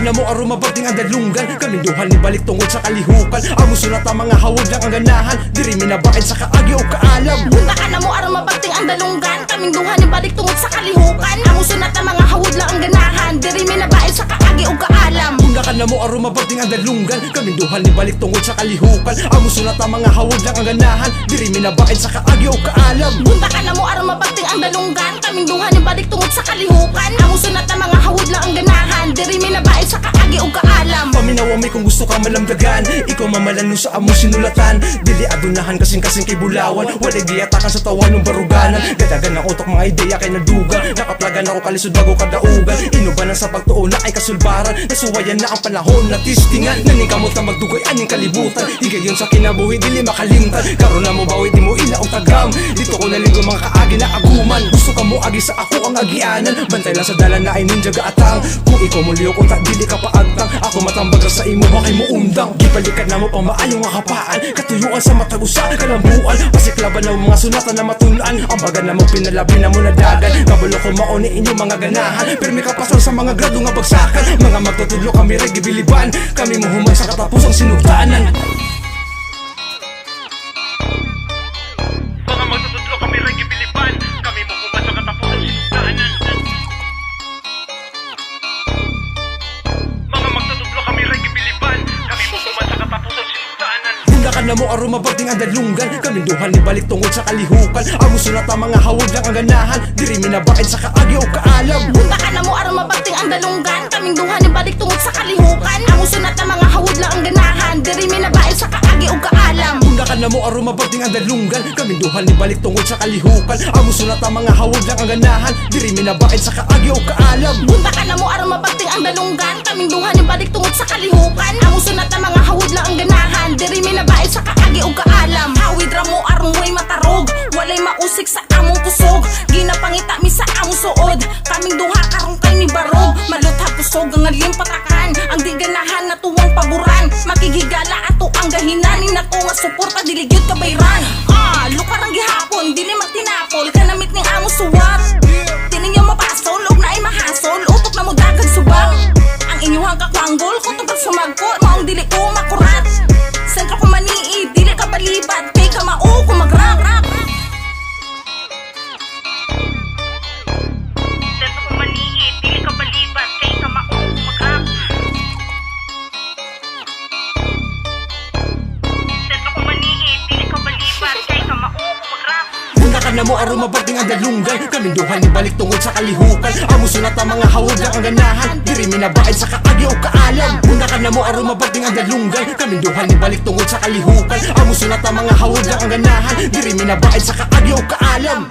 na mo aroma bagting ang dalunggan, kaminduhan ni balik tungod sa kalihukan. Amo sunat ang mga hawod lang ang ganahan, diri minabakit sa kaagi o kaalam. Punta ka na mo aroma bagting ang dalunggan, kaminduhan ni balik tungod sa kalihukan. Amo sunat ang mga hawod lang ang ganahan, diri minabakit sa kaagi o kaalam. Punta ka na mo aroma bagting ang dalunggan, kaminduhan ni balik tungod sa kalihukan. Amo sunat ang mga hawod lang ang ganahan, diri minabakit sa kaagi o kaalam. Punta ka na mo aroma bagting ang dalunggan, kaminduhan ni balik tungod sa kalihukan. Amo sunat ang mga hawod lang ang ganahan, diri minabakit sa kaagi o kaalam. Paminawa may kung gusto ka malamdagan, ikaw mamalan no sa amo sinulatan. Dili adunahan kasing kay bulawan, walay diatakan sa tawan ng baruganan. Gadagan ng utok mga ideya kay nadugan, nakaplagan ako kalisod bago kadaugan. Inubanan sa pagtuon na ay kasulbaran, nasuwayan na ang panahon na tistingan. Naningkamot na magdugay aning kalibutan, higayon sa kinabuhi dili makalimtan. Karon na mo bawi di mo ila og tagam, dito ko naligo mga kaagi na aguman. Gusto ka mo agi sa ako ang agianan, bantay lang sa dalan na ay ninja gaatang. Kung ikaw mo liyok unta dili ka paagtang, ako matambag sa imo bakay mo undang. Gibalikan na mo pang maayong nga kapaan, katuyuan sa matagusa kalambuan. Pasiklaban na mga sunatan na matunan, ang baga na mo pinalabi na mo na dagan. Kabalo ko mauni inyong mga ganahan, permi ka pasal sa mga grado nga bagsakan. Mga magtutudlo kami rin gibiliban, kami mo human sa katapusang sinugtaanan. Mga magtutudlo kami rin gibiliban, kami mo human sa katapusang sinugtaanan. Mga magtutudlo kami rin gibiliban, kami mo human sa katapusang sinugtaanan. Hunda ka na mo aroma bagting ang dalunggan, kaminduhan ni balik tungod sa kalihukan. Amo sunat ang mga hawod lang ang ganahan, diri minabakit sa kaagi o kaalam. Punta ka na mo aroma bagting ang dalunggan, kaminduhan ni balik tungod sa kalihukan. Amo sunat ang mga hawod lang ang ganahan, diri minabakit sa kaagi o kaalam. Hunda ka na mo aroma bagting ang dalunggan, kaminduhan ni balik tungod sa kalihukan. Amo sunat ang mga hawod lang ang ganahan, diri minabakit sa kaagi o kaalam. Punta ka na mo aroma bagting ang dalunggan, kaminduhan ni balik tungod sa kalihukan. Amo sunat ang mga hawod lang ang ganahan, diri minabakit sa kaagi o kaalam. Hawid ra mo aron mo'y matarog, walay mausik sa among kusog. Ginapangita mi sa among suod, kaming duha karong kay ni barog. Malutha kusog ang alim patakan, ang di ganahan na tuwang paguran. Makigigala ato ang gahinanin na ko nga suporta diligyod ka bayran. Lukar ang gihapon, dili magtinapol, kanamit ning among suwat. Tininyo mapasol, og na ay mahasol, utok na mo dagag subang. Ang inyuhang kakwanggol, kung tungkol sumagko, maong dili ko makurat. Sentro ko manii, dili ka balibat, kay ka mao kung mag-rap. Sentro ko manii, dili ka balibat, kay ka mao kung mag-rap. Sentro ko manii, dili ka balibat, kay ka mao kung mag-rap. Hunda ka na mo aroma bagting ang dalunggan, kaminduhan ni balik tungod sa kalihukan. Amo sunat ang mga hawod lang ang ganahan, diri minabakit sa kaagi o kaalam. Hunda ka na mo aroma bagting ang dalunggan, kaminduhan ni balik tungod sa kalihukan. Amo sunat ang mga hawod lang ang ganahan, diri minabakit sa kaagi o kaalam.